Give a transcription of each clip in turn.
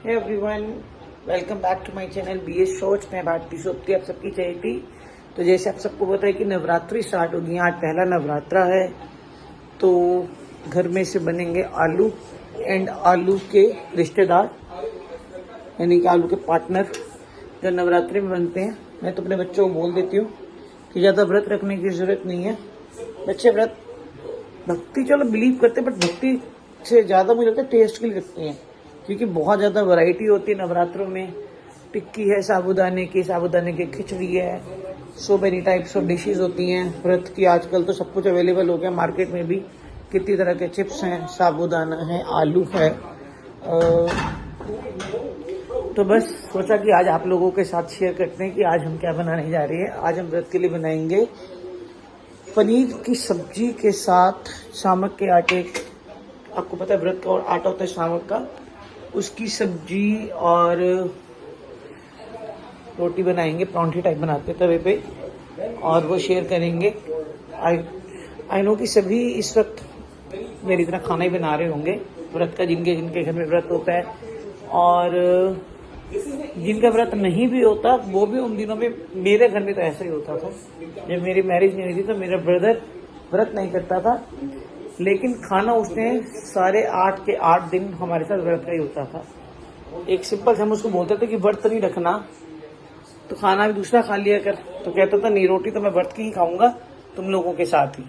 Hey everyone, welcome back to my channel BS shorts. मैं भारती सोपती आप सबकी चहेती। तो जैसे आप सबको पता है कि नवरात्रि स्टार्ट होगी, आज पहला नवरात्रा है। तो घर में से बनेंगे आलू एंड आलू के रिश्तेदार, यानी कि आलू के पार्टनर जो नवरात्रि में बनते हैं। मैं तो अपने बच्चों को बोल देती हूँ कि ज़्यादा व्रत रखने की जरूरत नहीं है। बच्चे व्रत भक्ति चलो बिलीव करते हैं, बट भक्ति से ज़्यादा मुझे लगता है टेस्ट के लिए रखते हैं, क्योंकि बहुत ज़्यादा वैरायटी होती है नवरात्रों में। टिक्की है साबूदाने की खिचड़ी है, so many types of dishes होती हैं व्रत की। आजकल तो सब कुछ अवेलेबल हो गया मार्केट में भी, कितनी तरह के चिप्स हैं, साबूदाना है, आलू है। तो बस सोचा कि आज आप लोगों के साथ शेयर करते हैं कि आज हम क्या बनाने जा रहे हैं। आज हम व्रत के लिए बनाएंगे पनीर की सब्जी के साथ सामक के आटे। आपको पता है व्रत का और आटा होता है सामक का, उसकी सब्जी और रोटी बनाएंगे। परांठे टाइप बनाते तवे पे, और वो शेयर करेंगे। आई नो कि सभी इस वक्त मेरी तरह खाना ही बना रहे होंगे व्रत का, जिनके घर में व्रत होता है। और जिनका व्रत नहीं भी होता वो भी उन दिनों में, मेरे घर में तो ऐसा ही होता था। जब मेरी मैरिज नहीं हुई थी तो मेरा ब्रदर व्रत नहीं करता था, लेकिन खाना उसने सारे 8 के 8 दिन हमारे साथ व्रत का ही होता था। एक सिंपल से हम उसको बोलते थे कि व्रत नहीं रखना, तो खाना भी दूसरा खा लिया कर। तो कहता था नहीं, रोटी तो मैं व्रत की ही खाऊंगा तुम लोगों के साथ ही।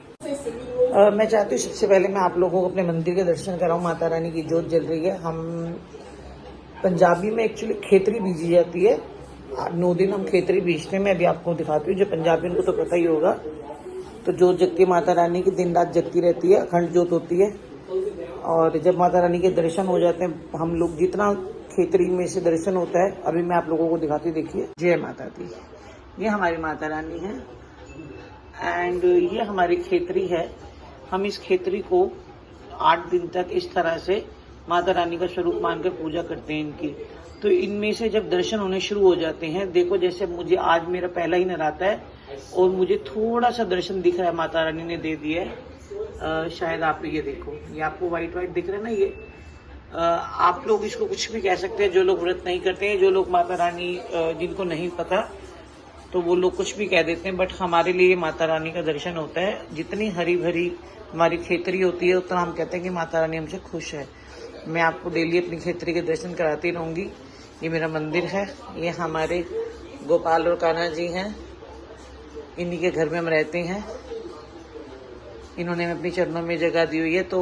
मैं चाहती हूँ सबसे पहले मैं आप लोगों को अपने मंदिर के दर्शन कराऊँ। माता रानी की जोत जल रही है। हम पंजाबी में एक्चुअली खेतरी बीजी जाती है, 9 दिन हम खेतरी बीजते हैं। मैं अभी आपको दिखाती हूँ, जो पंजाबी उनको तो पता ही होगा। तो जोत जगती माता रानी की दिन रात जगती रहती है, अखंड जोत होती है। और जब माता रानी के दर्शन हो जाते हैं, हम लोग जितना खेतरी में से दर्शन होता है, अभी मैं आप लोगों को दिखाती, देखिए। जय माता दी, ये हमारी माता रानी है एंड ये हमारी खेतरी है। हम इस खेतरी को 8 दिन तक इस तरह से माता रानी का स्वरूप मानकर पूजा करते हैं इनकी। तो इनमें से जब दर्शन होने शुरू हो जाते हैं, देखो जैसे मुझे आज मेरा पहला ही नराता है और मुझे थोड़ा सा दर्शन दिख रहा है, माता रानी ने दे दिया है। शायद आप ये देखो, ये आपको व्हाइट व्हाइट दिख रहा है ना, ये आप लोग इसको कुछ भी कह सकते हैं। जो लोग व्रत नहीं करते हैं, जो लोग माता रानी जिनको नहीं पता, तो वो लोग कुछ भी कह देते हैं, बट हमारे लिए माता रानी का दर्शन होता है। जितनी हरी भरी हमारी खेतरी होती है, उतना हम कहते हैं कि माता रानी हमसे खुश है। मैं आपको डेली अपनी खेतरी के दर्शन कराती रहूंगी। ये मेरा मंदिर है, ये हमारे गोपाल और कान्हा जी हैं, इन्हीं के घर में हम रहते हैं। इन्होंने हमें अपनी चरणों में जगह दी हुई है। तो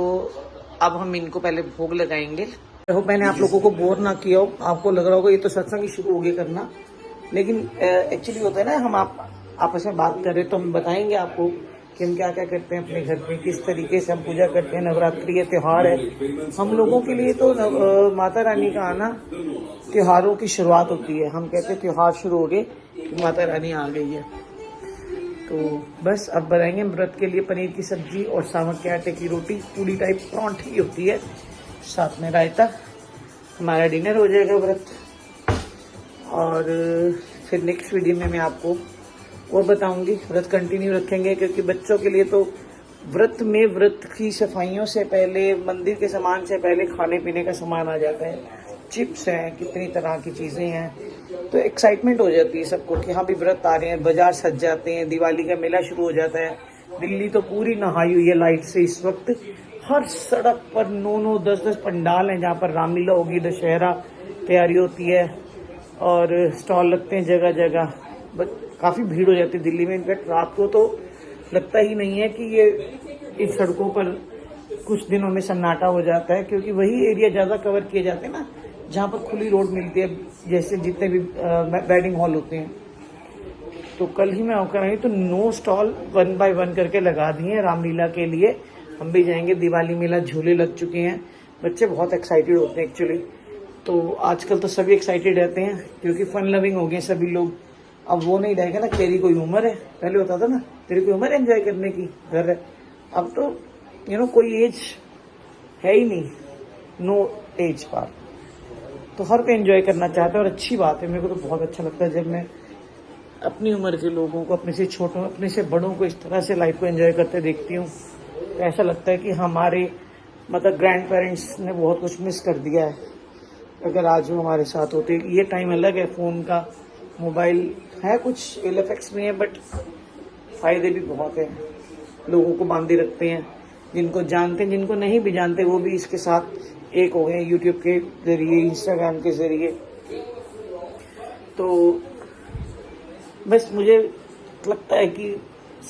अब हम इनको पहले भोग लगाएंगे। मैंने आप लोगों को बोर ना किया हो, आपको लग रहा होगा ये तो सत्संग ही शुरू हो गया करना, लेकिन एक्चुअली होता है ना, हम आपस में बात कर रहे तो हम बताएंगे आपको कि हम क्या क्या करते हैं अपने घर में, किस तरीके से हम पूजा करते हैं। नवरात्रि ये त्योहार है हम लोगों के लिए। तो माता रानी का आना त्योहारों की शुरुआत होती है। हम कहते हैं त्योहार शुरू हो गए, माता रानी आ गई है। तो बस अब बनाएंगे व्रत के लिए पनीर की सब्जी और सामक के आटे की रोटी, पूरी टाइप परांठी होती है, साथ में रायता। हमारा डिनर हो जाएगा व्रत। और फिर नेक्स्ट वीडियो में मैं आपको और बताऊंगी। व्रत कंटिन्यू रखेंगे, क्योंकि बच्चों के लिए तो व्रत में व्रत की सफाइयों से पहले, मंदिर के सामान से पहले खाने पीने का सामान आ जाता है। चिप्स हैं, कितनी तरह की चीजें हैं, तो एक्साइटमेंट हो जाती है सबको कि हाँ भी व्रत आ रहे हैं। बाजार सज जाते हैं, दिवाली का मेला शुरू हो जाता है। दिल्ली तो पूरी नहाई हुई है लाइट से इस वक्त। हर सड़क पर 9-9, 10-10 पंडाल हैं, जहाँ पर रामलीला होगी, दशहरा तैयारी होती है और स्टॉल लगते हैं जगह जगह। काफी भीड़ हो जाती है दिल्ली में। इनफैक्ट रात को तो लगता ही नहीं है कि ये इस सड़कों पर कुछ दिनों में सन्नाटा हो जाता है, क्योंकि वही एरिया ज्यादा कवर किए जाते हैं ना, जहाँ पर खुली रोड मिलती है, जैसे जितने भी वेडिंग हॉल होते हैं। तो कल ही मैं होकर आई तो 9 स्टॉल 1 by 1 करके लगा दिए हैं रामलीला के लिए। हम भी जाएंगे, दिवाली मेला, झूले लग चुके हैं। बच्चे बहुत एक्साइटेड होते हैं एक्चुअली। तो आजकल तो सभी एक्साइटेड रहते हैं, क्योंकि फन लविंग हो गए सभी लोग। अब वो नहीं रहेगा ना तेरी कोई उम्र है, पहले होता था ना तेरी कोई उम्र एंजॉय करने की, घर है। अब तो कोई एज है ही नहीं, नो एज पार। तो हर कोई एंजॉय करना चाहता है और अच्छी बात है। मेरे को तो बहुत अच्छा लगता है जब मैं अपनी उम्र के लोगों को, अपने से छोटों, अपने से बड़ों को इस तरह से लाइफ को एंजॉय करते देखती हूँ। तो ऐसा लगता है कि हमारे ग्रैंड पेरेंट्स ने बहुत कुछ मिस कर दिया है। अगर आज वो हमारे साथ होते। ये टाइम अलग है, फ़ोन का, मोबाइल है, कुछ इल इफेक्ट्स भी हैं बट फ़ायदे भी बहुत हैं। लोगों को बांधे रखते हैं, जिनको जानते हैं, जिनको नहीं भी जानते, वो भी इसके साथ एक हो गए, यूट्यूब के ज़रिए, इंस्टाग्राम के ज़रिए। तो बस मुझे लगता है कि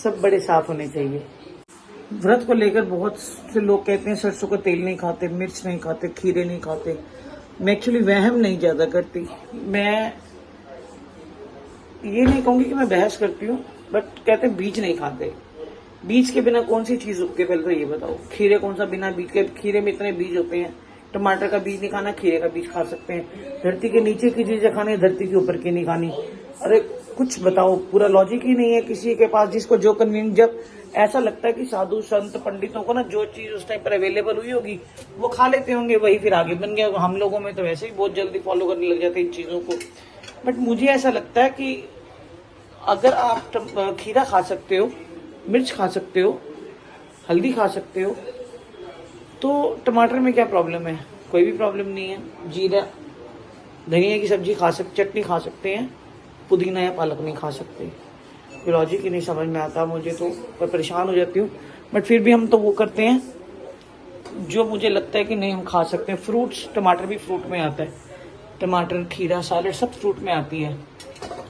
सब बड़े साफ होने चाहिए। व्रत को लेकर बहुत से लोग कहते हैं सरसों का तेल नहीं खाते, मिर्च नहीं खाते, खीरे नहीं खाते। मैं एक्चुअली वहम नहीं ज़्यादा करती। मैं ये नहीं कहूँगी कि मैं बहस करती हूँ, बट कहते हैं बीज नहीं खाते। बीज के बिना कौन सी चीज़ उगती है, पहले तो ये बताओ। खीरे कौन सा बिना बीज के? खीरे में इतने बीज होते हैं। टमाटर का बीज नहीं खाना, खीरे का बीज खा सकते हैं। धरती के नीचे की चीज़ें खानी, धरती के ऊपर की नहीं खानी। अरे कुछ बताओ, पूरा लॉजिक ही नहीं है किसी के पास। जिसको जो कन्वीनियंट, जब ऐसा लगता है कि साधु संत पंडितों को ना जो चीज उस टाइम पर अवेलेबल हुई होगी वो खा लेते होंगे, वही फिर आगे बन गया। हम लोगों में तो वैसे ही बहुत जल्दी फॉलो करने लग जाते हैं इन चीजों को। बट मुझे ऐसा लगता है कि अगर आप खीरा खा सकते हो, मिर्च खा सकते हो, हल्दी खा सकते हो, तो टमाटर में क्या प्रॉब्लम है? कोई भी प्रॉब्लम नहीं है। जीरा, धनिया की सब्जी खा सकते, चटनी खा सकते हैं, पुदीना या पालक नहीं खा सकते। कोई लॉजिक ही नहीं समझ में आता मुझे, तो मैं परेशान हो जाती हूँ। बट फिर भी हम तो वो करते हैं जो मुझे लगता है कि नहीं हम खा सकते हैं। फ्रूट्स, टमाटर भी फ्रूट में आता है, टमाटर, खीरा, सैलड सब फ्रूट में आती है,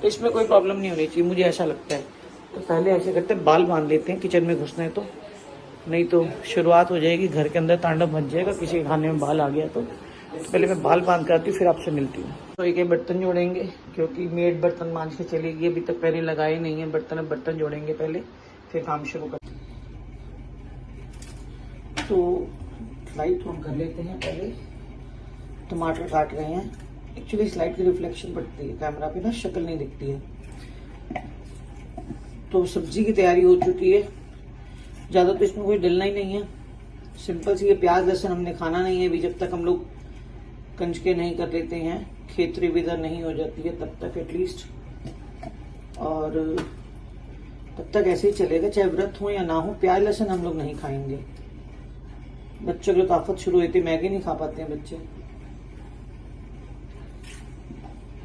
तो इसमें कोई प्रॉब्लम नहीं होनी चाहिए, मुझे ऐसा लगता है। तो पहले ऐसे करते हैं, बाल बांध लेते हैं किचन में घुसना है तो, नहीं तो शुरुआत हो जाएगी, घर के अंदर तांडव मच जाएगा किसी के खाने में बाल आ गया तो पहले मैं बाल बांध कर आती हूँ, फिर आपसे मिलती हूँ। तो ये बर्तन जोड़ेंगे क्योंकि मेड बर्तन मांझ के चलेगी, अभी तक पहले लगाए नहीं है बर्तन। अब बर्तन जोड़ेंगे पहले, फिर काम शुरू कर। तो लाइट ऑन कर लेते हैं पहले। टमाटर काट रहे हैं। एक्चुअली इस लाइट की रिफ्लेक्शन पड़ती है कैमरा पे ना, शक्ल नहीं दिखती है। तो सब्जी की तैयारी हो चुकी है। ज़्यादा तो इसमें कोई डलना ही नहीं है, सिंपल सी है। प्याज लहसुन हमने खाना नहीं है अभी, जब तक हम लोग कंजके नहीं कर लेते हैं, खेतरी विदा नहीं हो जाती है तब तक एटलीस्ट। और तब तक ऐसे ही चलेगा, चाहे व्रत हो या ना हो। प्याज लहसुन हम लोग नहीं खाएंगे। बच्चों को ताकत शुरू होती, मैगी नहीं खा पाते हैं बच्चे।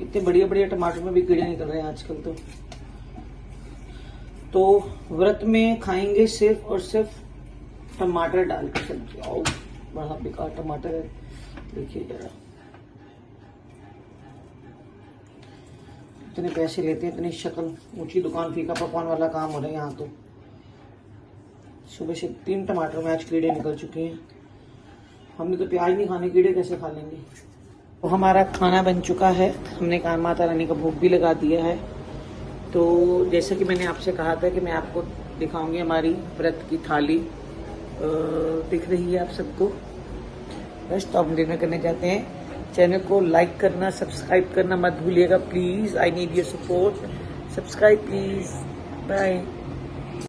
इतने बढ़िया बढ़िया टमाटर में भी कीड़े निकल रहे हैं आजकल। तो व्रत में खाएंगे सिर्फ और सिर्फ टमाटर डालकर सब्जी। आओ, बड़ा बेकार टमाटर है, देखिए जरा। इतने पैसे लेते हैं, इतनी शक्ल, ऊंची दुकान, फीका पकवान वाला काम हो रहा है यहाँ तो। सुबह से 3 टमाटर में आज कीड़े निकल चुके हैं। हमने तो प्याज नहीं खाने, कीड़े कैसे खा लेंगे। तो हमारा खाना बन चुका है, हमने कहा माता रानी का भोग भी लगा दिया है। तो जैसा कि मैंने आपसे कहा था कि मैं आपको दिखाऊंगी हमारी व्रत की थाली, दिख रही है आप सबको। बस तो हम डिनर करने जाते हैं। चैनल को लाइक करना, सब्सक्राइब करना मत भूलिएगा please. I need your support. Subscribe please. Bye.